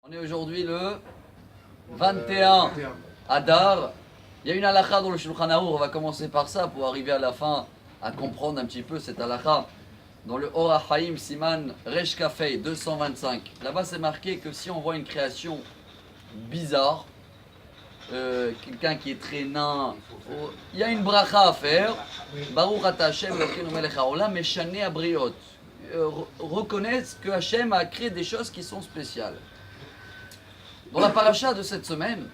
On est aujourd'hui le 21 Adar. Il y a une halakha dans le Shulchan Aruch, on va commencer par ça pour arriver à la fin à comprendre un petit peu cette halakha. Dans le Or HaChaim Siman Resh Kafei 225, là-bas c'est marqué que si on voit une création bizarre, quelqu'un qui est très nain, il y a une bracha à faire. Baruch ata Hashem Elokeinu melech haolam meshaneh habriot. Reconnaissent que Hashem a créé des choses qui sont spéciales. Dans la paracha de cette semaine,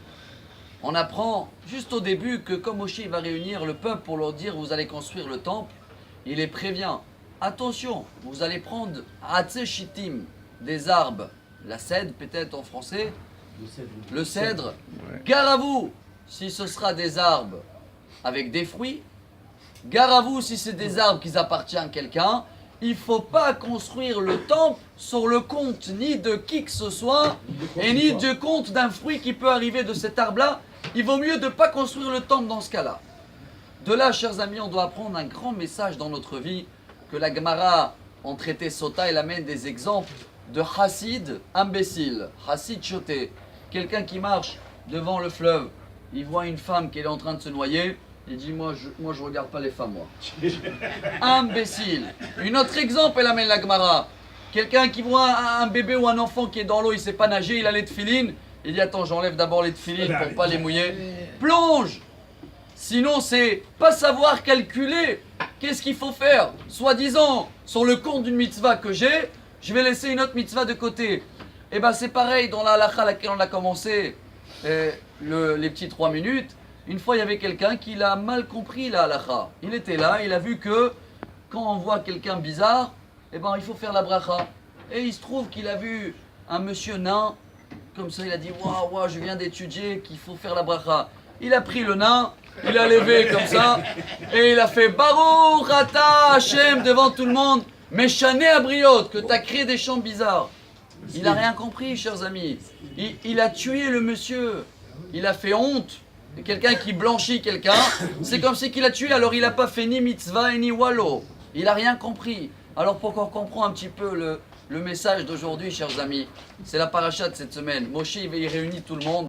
on apprend juste au début que comme Moshe va réunir le peuple pour leur dire vous allez construire le temple, il les prévient. Attention, vous allez prendre Atzeh Shittim, des arbres, la cèdre peut-être en français, le cèdre. Gare à vous si ce sera des arbres avec des fruits. Gare à vous si c'est des arbres qui appartiennent à quelqu'un. Il ne faut pas construire le temple sur le compte ni de qui que ce soit et ni du compte d'un fruit qui peut arriver de cet arbre-là. Il vaut mieux de ne pas construire le temple dans ce cas-là. De là, chers amis, on doit apprendre un grand message dans notre vie que la Gemara, en traité Sota, elle amène des exemples de Hassid imbécile, Hassid choté, quelqu'un qui marche devant le fleuve, il voit une femme qui est en train de se noyer. Il dit, moi je regarde pas les femmes, moi. Imbécile. Un autre exemple, elle amène la Gemara. Quelqu'un qui voit un bébé ou un enfant qui est dans l'eau, il sait pas nager, il a les tefilines. Il dit, attends, j'enlève d'abord les tefilines pour pas les mouiller. Plonge. Sinon, c'est pas savoir calculer. Qu'est-ce qu'il faut faire? Soi-disant, sur le compte d'une mitzvah que j'ai, je vais laisser une autre mitzvah de côté. Et ben c'est pareil dans la halakha à laquelle on a commencé les petits 3 minutes. Une fois, il y avait quelqu'un qui l'a mal compris la halakha. Il était là, il a vu que quand on voit quelqu'un bizarre, eh ben, il faut faire la bracha. Et il se trouve qu'il a vu un monsieur nain, comme ça il a dit waouh, je viens d'étudier qu'il faut faire la bracha. Il a pris le nain, il a levé comme ça, et il a fait Baruch ata Hashem devant tout le monde, meshaneh habriot, que tu as créé des chants bizarres. Il n'a rien compris, chers amis. Il a tué le monsieur, il a fait honte. Quelqu'un qui blanchit quelqu'un, c'est comme si qu'il a tué, alors il n'a pas fait ni mitzvah ni wallo. Il n'a rien compris. Alors pour qu'on comprenne un petit peu le message d'aujourd'hui, chers amis, c'est la paracha de cette semaine. Moshe, il réunit tout le monde.